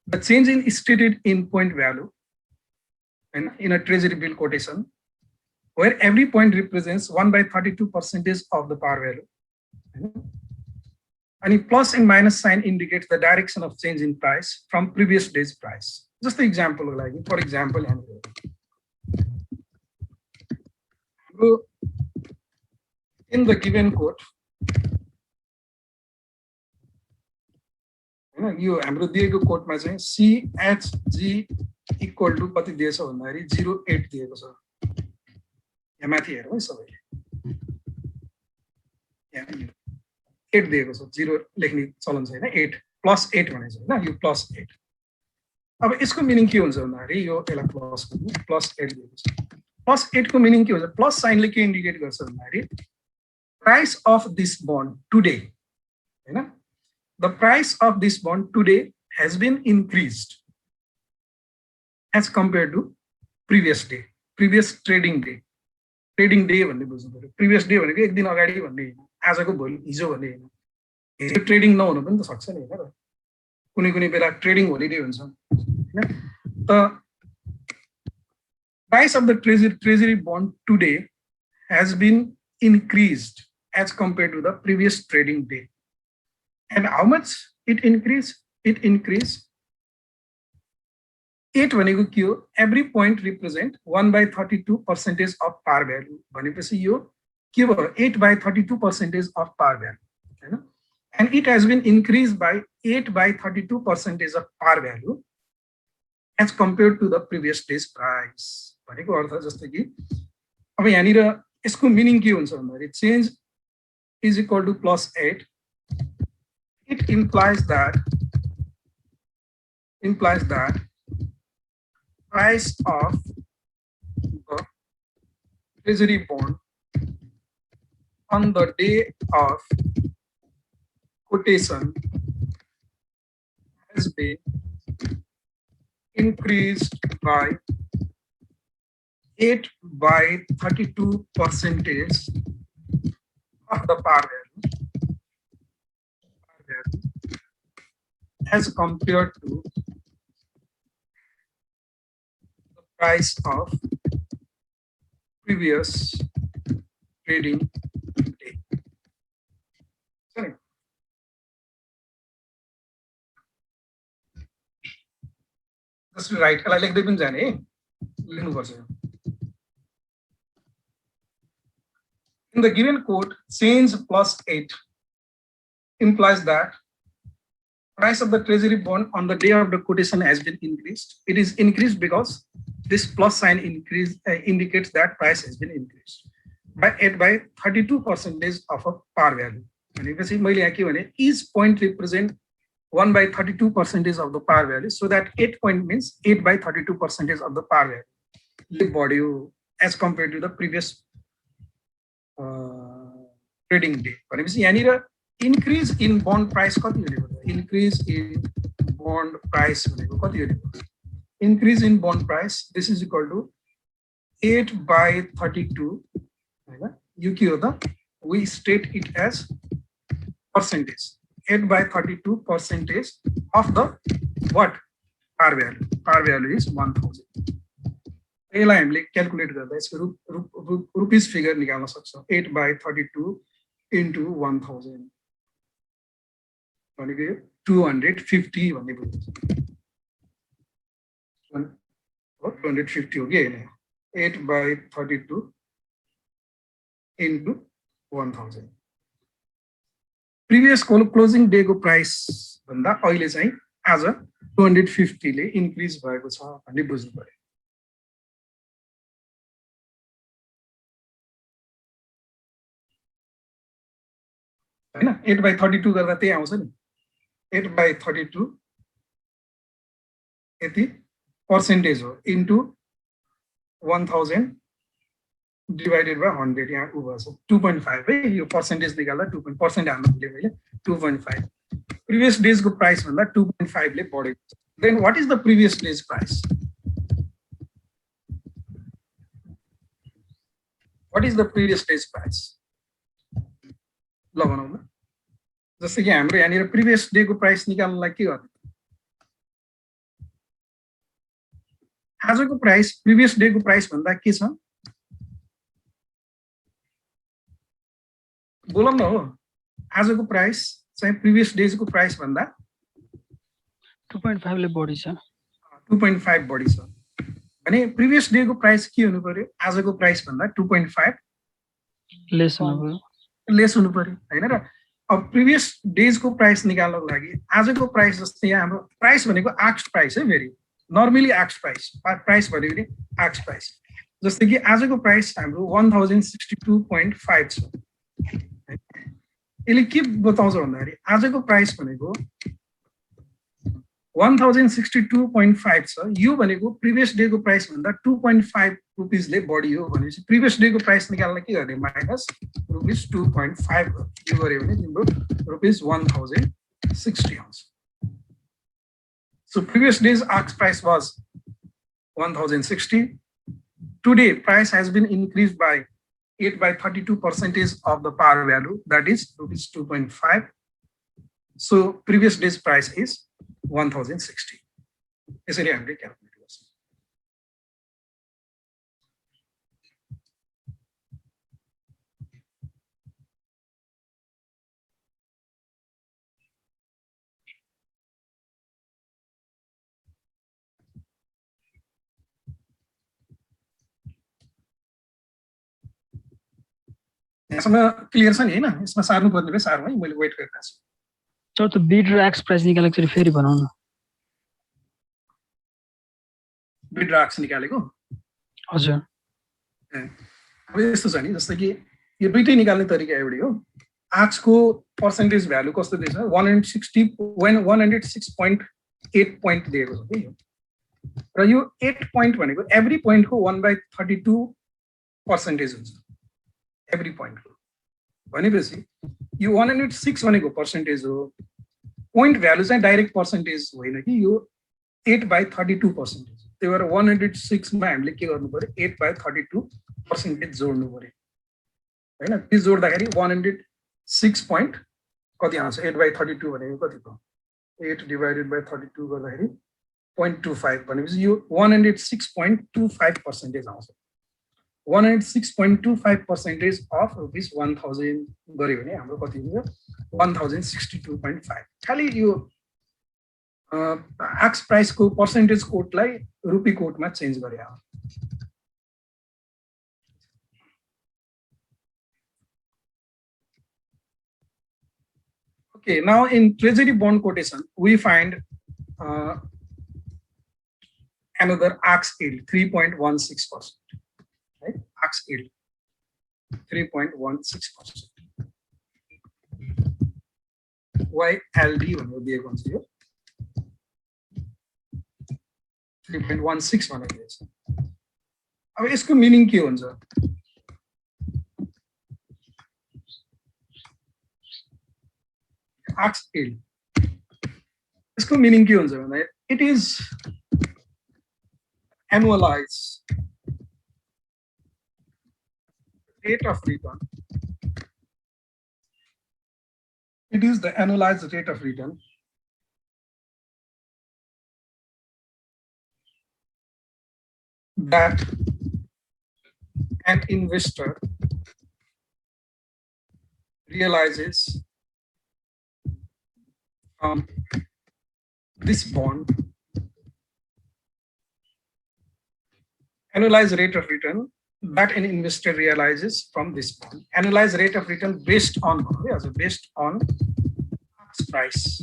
The change in stated in point value and in a treasury bill quotation, where every point represents 1/32% of the par value. And plus and minus sign indicates the direction of change in price from previous day's price. Just the example, like for example, in the given quote, यो हाम्रो दिएको कोटमा चाहिँ CHG equal to कति दिएछ भन्दाखेरि 0.8 दिएको छ. यहाँ माथि हेरौँ है सबैले. यहाँ 8 दिएको छ. 0 लेख्ने चलन छैन. 8 प्लस 8 भनेको छ हैन. यो प्लस 8. अब यसको मिनिङ के हुन्छ भन्दाखेरि यो यसलाई प्लस गर्नु प्लस 8 दिएको छ. प्लस 8 को मिनिङ के हुन्छ? प्लस साइनले के इन्डिकेट गर्छ भन्दाखेरि price of this bond today हैन. The price of this bond today has been increased as compared to previous day, previous trading day. Trading day भन्ने बुझ्नु पर्यो. प्रिभियस डे भनेको एक दिन अगाडि भन्ने हैन. आजको भोलि हिजो भन्ने हैन. हिजो ट्रेडिङ नहुनु पनि त सक्छ नि हैन. कुनै कुनै बेला ट्रेडिङ होलिडे हुन्छ हैन. त price of the treasury bond today has been increased as compared to the previous trading day. And how much it increased? It increased 8 भनेको के हो? Every point represent 1/32% of par value. भनेपछि यो के भयो? 8/32% of par value हैन. And it has been increased by 8/32% of par value as compared to the previous day's price. भनेको अर्थ जस्तो कि अब यहाँनिर यसको मिनिङ के हुन्छ भन्दाखेरि change is equal to +8. It implies that price of the treasury bond on the day of quotation has been increased by 8/32% of the par value as compared to the price of previous trading day. Sorry. Just right. I like the jane. In the given quote, change plus 8 implies that price of the treasury bond on the day of the quotation has been increased. It is increased because this plus sign increase indicates that price has been increased by 32% of a par value. Each point represent 1/32% of the par value. So that 8 point means 8/32% of the par value. Body as compared to the previous trading day. Increase in bond price. Increase in bond price. Increase in bond price. This is equal to 8/32. We state it as percentage. 8/32% of the what? Par value. Par value is 1000. Calculate rupees figure निकाल्न सक्छ 8/32 into 1000 भनेको 250 भन्ने बुझ्छ 250 हो कि हैन 8/32 into 1000 previous closing day को price भन्दा अहिले चाहिँ आज 250 ले इन्क्रिज भएको छ भन्ने बुझ्नु पर्यो हैन 8/32 गर्दा त्यही आउँछ नि 8/32 यति पर्सेन्टेज हो इन्टु 1000 divided by 100 यहाँ उ भन्छ 2.5 है यो पर्सेन्टेज निकाल्दा 2% हाल्नु पर्यो मैले 2.5 प्रिभियस डेज को प्राइस भन्दा 2.5 ले बढेको छ then what is the previous days price what is the previous days price ल भनौँ न जस्तै कि हाम्रो यहाँ प्रिभियस डे को प्राइस निकाल्नलाई के गर्ने आजको प्राइस प्रिभियस डे को प्राइस भन्दा के छ बोलौँ न हो आजको प्राइस चाहिँ प्रिभियस डेज को प्राइस भन्दा 2.5 ले बढी छ 2.5 बढी छ भने प्रिभियस डे को प्राइस के हुनु पर्यो आजको प्राइस भन्दा 2.5 लेस हुनु पर्यो हैन र अब प्रिभियस डेज को प्राइस निकाल्नको लागि आजको प्राइस जस्तै यहाँ हाम्रो प्राइस भनेको आक्स प्राइस है भेरी नर्मली आक्स प्राइस भनेको नि आक्स प्राइस जस्तै कि आजको प्राइस हाम्रो 1062.5 छ यसले के बताउँछ भन्दाखेरि आजको प्राइस भनेको 1062.5 छ यो भनेको प्रिभियस डे को प्राइस भन्दा 2.5 रुपीस ले बढी हो भनेपछि प्रिभियस डे को प्राइस निकाल्न के गर्ने माइनस रुपीस 2.5 यो गर्यो भने तिम्रो रुपीस 1060 आउँछ So previous days ask price was 1060. Today price has been increased by 8/32% of the par value, that is rupees 2.5. So previous day's price is 1060. यसरी हामीले क्याल्कुलेट गर्छौं यसमा क्लियर छ नि हैन यसमा सार्नु पर्ने भए सार्नु है मैले वेट गरिरहेको छु सर त बिड र एक्स प्राइस निकालेको फेरि भनौँ न बिड र एक्स निकालेको हजुर अब यस्तो छ नि जस्तै कि यो दुईटै निकाल्ने तरिका एउटै हो एक्स को पर्सेन्टेज भ्यालु कस्तो दिन्छ 106.8 पोइन्ट दिएको छ के र यो 8 पोइन्ट भनेको एभ्री पोइन्ट को 1/32% हुन्छ एभ्री पोइन्ट को भनेपछि यो 106 भनेको पर्सेन्टेज हो पोइन्ट भ्यालु चाहिँ डाइरेक्ट पर्सेन्टेज होइन कि यो 8/32% त्यही भएर 106 मा हामीले के गर्नु पर्यो 8/32% जोड्नु पर्यो हैन त्यो जोड्दाखेरि 106 point कति आउँछ 8/32 भनेको कति भयो 8 divided by 32 गर्दाखेरि 0.25 भनेपछि यो 106.25% आउँछ 106.25% of rupees 1000 गर्यो भने हाम्रो कति हुन्छ 1062.5 खाली यो एक्स प्राइस को पर्सेन्टेज कोडलाई रुपी कोडमा चेन्ज गरे हो Okay, now in treasury bond quotation, we find another AX yield 3.16%. Right? AX yield 3.16%. Why LD भनेर दिएको हुन्छ यो 3.16 भनेर दिएको छ अब यसको मिनिङ के हुन्छ AX yield. इसको meaning क्या होता है? It is annualized rate of return. It is the annualized rate of return that an investor realizes from this bond. Annualized rate of return that an investor realizes from this bond. Annualized rate of return based on X price.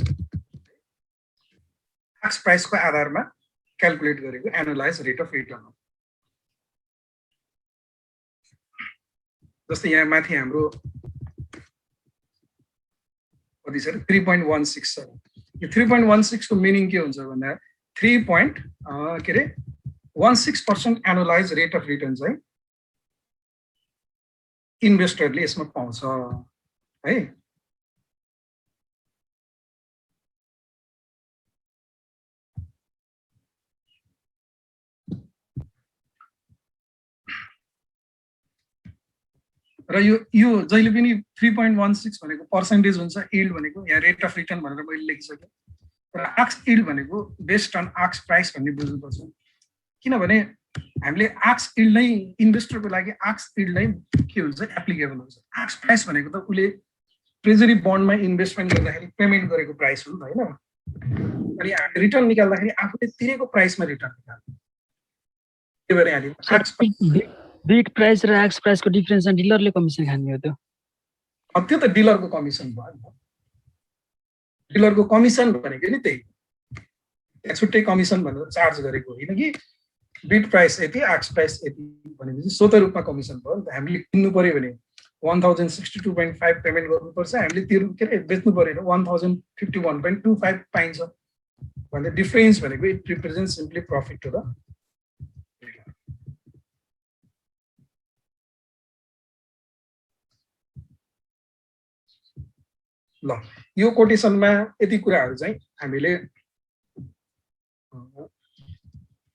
X price को आधारमा calculate गरेको annualized rate of return हो जस्तै यहाँ माथि हाम्रो 3.16 यो 3.16 को मिनिङ के हुन्छ भन्दा 3.16% एनुअलाइज रेट अफ रिटर्न चाहिँ इन्भेस्टरले यसमा पाउँछ है र यो जहिले पनि 3.16 भनेको पर्सेन्टेज हुन्छ यील्ड भनेको यहाँ रेट अफ रिटर्न भनेर मैले लेखिसके र एक्स यील्ड भनेको बेस्ड अन एक्स प्राइस भन्ने बुझ्नुपर्छ किनभने हामीले एक्स यील्ड नै इन्भेस्टरको लागि एक्स यील्ड नै के हुन्छ एप्लिकेबल हुन्छ एक्स प्राइस भनेको त उले ट्रेजरी बन्डमा इन्भेस्टमेन्ट गर्दाखेरि पेमेन्ट गरेको प्राइस हो नि त हैन अनि रिटर्न निकाल्दाखेरि आफूले तिरेको प्राइसमा रिटर्न निकाल्नु त्यही भएर हामी एक्स बिड प्राइस र एक्स प्राइसको डिफरेन्समा डिलरले कमिसन खाने हो त्यो त डिलरको कमिसन भयो नि डिलरको कमिसन भनेको नि त्यही छुट्टै कमिसन भनेर चार्ज गरेको होइन कि बिड प्राइस यति एक्स प्राइस यति भनेपछि स्वतः रूपमा कमिसन भयो नि त हामीले किन्नु पर्यो भने 1062.5 पेमेन्ट गर्नुपर्छ हामीले तिर्नु के रे बेच्नु पर्यो भने 1051.25 पाइन्छ भन्ने डिफरेन्स भनेको it represents simply profit to the ल यो कोटेसनमा यति कुराहरु चाहिँ हामीले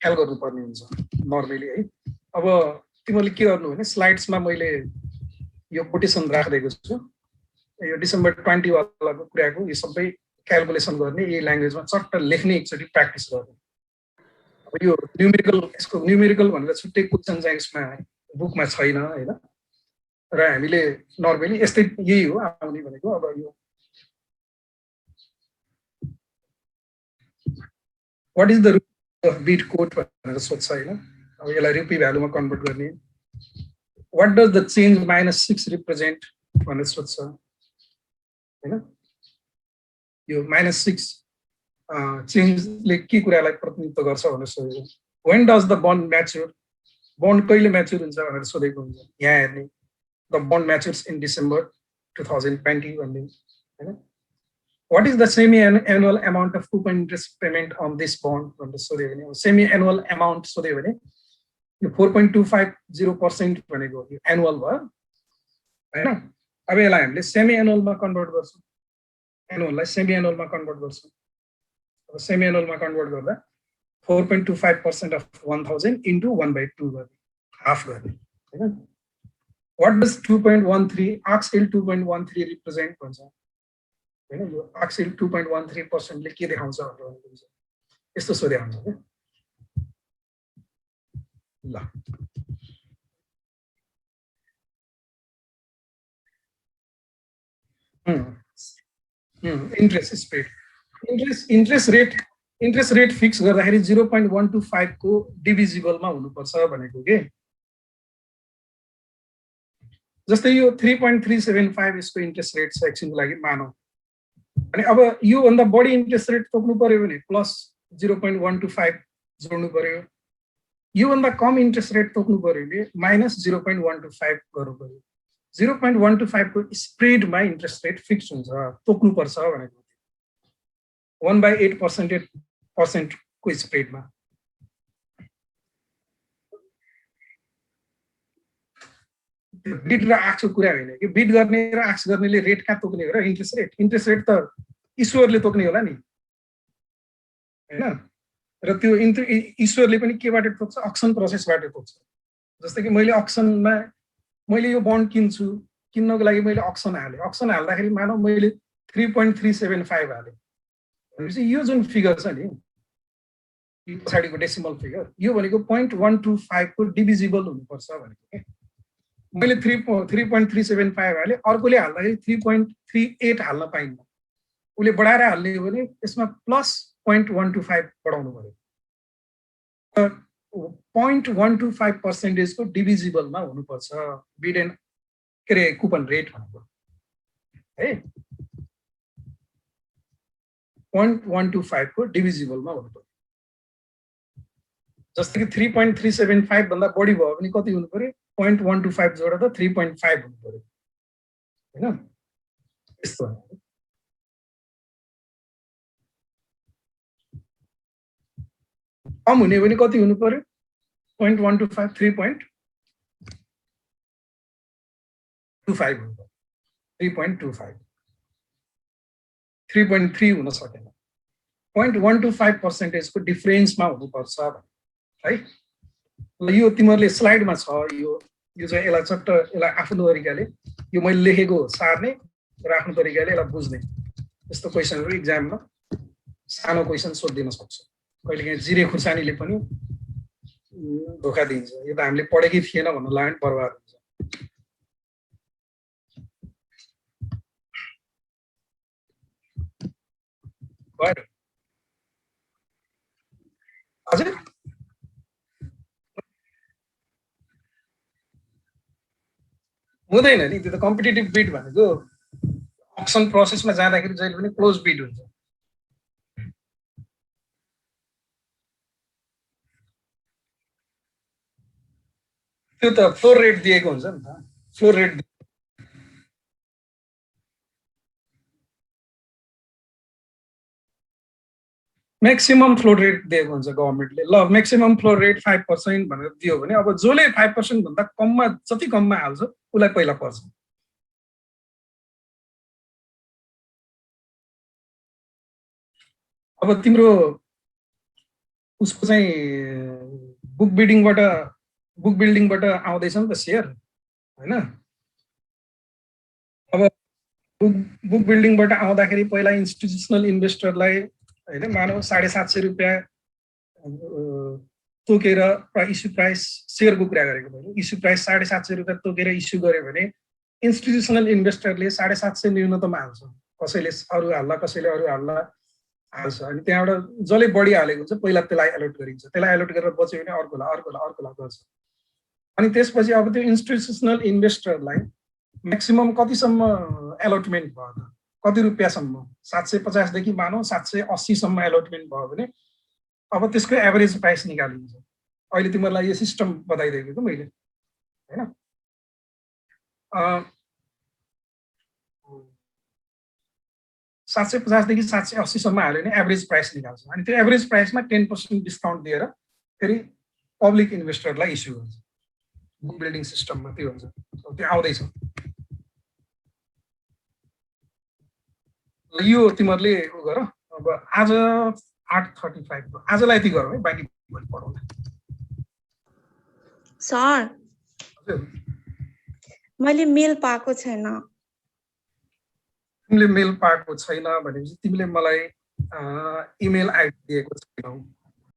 ख्याल गर्नुपर्ने हुन्छ नर्मली है अब तिमीले के गर्नु भने स्लाइड्समा मैले यो कोटेसन राख्दिएको छु यो डिसेम्बर 20 वालाको कुराको यो सबै क्याल्कुलेसन गर्ने यही ल्याङ्ग्वेजमा चट्ट लेख्ने एकचोटी प्र्याक्टिस गर्ने अब यो यसको न्यूमेरिकल भनेर छुट्टै क्वेशन चाहिँ यसमा बुकमा छैन हैन र हामीले नर्मली यस्तै यही हो आउने भनेको अब यो what is the root of bid quote भनेर सोध्छ हैन अब यसलाई रुपी भ्यालुमा कन्भर्ट गर्ने what does the change -6 represent भनेर सोध्छ हैन यो -6 चेन्जले के कुरालाई प्रतिनिधित्व गर्छ भनेर सोध्छ when does the bond mature bond कहिले म्याच्युर हुन्छ भनेर सोधेको हुन्छ यहाँ हेर्ने the bond matures in December 2020 भन्ने हैन what is the semi-annual amount of coupon interest payment on this bond भनेर सोध्यो भने semi-annual amount सोध्यो भने यो 4.250% भनेको यो एनुअल भयो हैन अब यसलाई हामीले सेमी एनुअलमा कन्भर्ट गर्छौं एनुअललाई सेमी एनुअलमा कन्भर्ट गर्छौं अब सेमी एनुअलमा कन्भर्ट गर्दा 4.25% of 1000 into 1/2 गर्ने हाफ गर्ने हैन what does 2.13 ARCSL 2.13 represent भन्छ हैन यो ARCSL 2.13% ले के देखाउँछ भनेर भन्छ यस्तो सोधे हुन्छ के ल interest spread interest rate fix गर्दाखेरि 0.125 को डिभिजिबलमा हुनुपर्छ भनेको के जस्तै यो 3.375 यसको इन्ट्रेस्ट रेट छ एकछिनको लागि मानौ अनि अब यो भन्दा बढी इन्ट्रेस्ट रेट तोक्नु पर्यो भने प्लस 0.125 जोड्नु पर्यो यो भन्दा कम इन्ट्रेस्ट रेट तोक्नु पर्यो भने माइनस 0.125 गर्नु पर्यो 0.125 को स्प्रेडमा इन्ट्रेस्ट रेट फिक्स हुन्छ तोक्नु पर्छ भनेको 1/8% को स्प्रेडमा बिड र आक्सको कुरा होइन कि बिड गर्ने र आक्स गर्नेले रेट कहाँ तोक्ने हो र इन्ट्रेस्ट रेट त इस्युअरले तोक्ने होला नि हैन र त्यो इस्युअरले पनि केबाट तोक्छ अक्सन प्रोसेसबाट तोक्छ जस्तै कि मैले अक्सनमा मैले यो बन्ड किन्छु किन्नको लागि मैले अक्सन हाल्दाखेरि मानौ मैले 3.375 हाले भनेपछि यो जुन फिगर छ नि पछाडिको डेसिमल फिगर यो भनेको 0.125 को डिभिजिबल हुनुपर्छ भनेको के मैले 3.375 हाले अर्कोले हाल्दाखेरि 3.38 हाल्न पाइन्न उले बढाएर हाल्ने हो भने यसमा प्लस 0.125 बढाउनु पर्यो 0.125% को डिभिजिबलमा हुनुपर्छ बिड एन्ड के रे कुपन रेट भनेको है 0.125 को डिभिजिबलमा हुनुपर्छ जस्तै कि 3.375 भन्दा बढी भयो भने कति हुनु पर्यो 0.125 जोडेर 3.5 हुनु पर्यो हैन यस्तो कम हुने भने कति हुनु पर्यो 0.125 3.25 हुनु पर्यो 3.25 3.3 हुन सकेन 0.125% को डिफरेन्समा हुनुपर्छ है यो तिमीहरुले स्लाइडमा छ यो चाहिँ यसलाई चट्ट यसलाई आफ्नो तरिकाले यो मैले लेखेको सार्ने र आफ्नो तरिकाले यसलाई बुझ्ने यस्तो क्वेशनहरु एक्जाममा सानो क्वेशन सोधिदिन सक्छ कहिलेकाहीँ जिरे खुर्सानीले पनि धोका दिन्छ यो त हामीले पढेकै थिएन भन्न लाग्यो बर्बाद हुन्छ हजुर हुँदैन नि त्यो त कम्पिटिटिभ बिड भनेको अक्सन प्रोसेसमा जाँदाखेरि जहिले पनि क्लोज बिड हुन्छ त्यो त फ्लोर रेट दिएको हुन्छ नि त floor rate maximum floor rate दिएको हुन्छ गभर्नमेन्टले ल मैक्सिमम फ्लोर रेट 5% भनेर दियो भने अब जसले 5% भन्दा कममा जति कममा हाल्छ उलाई पहिला पर्छ अब तिम्रो उसको चाहिँ बुक बिल्डिङबाट आउँदैछ नि त शेयर हैन अब बुक बिल्डिङबाट आउँदाखेरि पहिला इन्स्टिट्युसनल इन्भेस्टरलाई हैन मानव 750 रुपैयाँ तोकेर इस्यु प्राइस शेयरको कुरा गरेको मैले इस्यु प्राइस 750 रुपैयाँ तोकेर इस्यु गर्यो भने इन्स्टिट्युसनल इन्भेस्टरले 750 न्यूनतम हाल्छ कसैले अरु हाल्ला कसैले अरु हाल्ला हाल्छ अनि त्यहाँबाट जसले बढी हालेको हुन्छ पहिला त्यसलाई एलोट गरिन्छ त्यसलाई एलोट गरेर बच्यो भने अर्कोलाई गर्छ अनि त्यसपछि अब त्यो इन्स्टिट्युसनल इन्भेस्टरलाई म्याक्सिमम कतिसम्म एलोटमेन्ट भयो त कति रुपैयाँसम्म 750 देखि मानौ 780 सम्म एलोटमेन्ट भयो भने अब त्यसको एभरेज प्राइस निकालिन्छ अहिले तिमीहरुलाई यो सिस्टम बताइदिएको छु मैले हैन 750 देखि 780 सम्म हाल्यो भने एभरेज प्राइस निकाल्छ अनि त्यो एभरेज प्राइसमा 10% डिस्काउन्ट दिएर फेरि पब्लिक इन्भेस्टरलाई इस्यु गर्छ बुक बिल्डिङ सिस्टममा त्यो हुन्छ त्यो आउँदैछ यो तिमीहरुले उ गर अब आज 8:35 आजलाई यति गरौँ है बाँकी भोलि पढौँला सर मैले मेल पाएको छैन। तिमीले मेल पाएको छैन भनेपछि तिमीले मलाई इमेल आइडी दिएको छैनौ।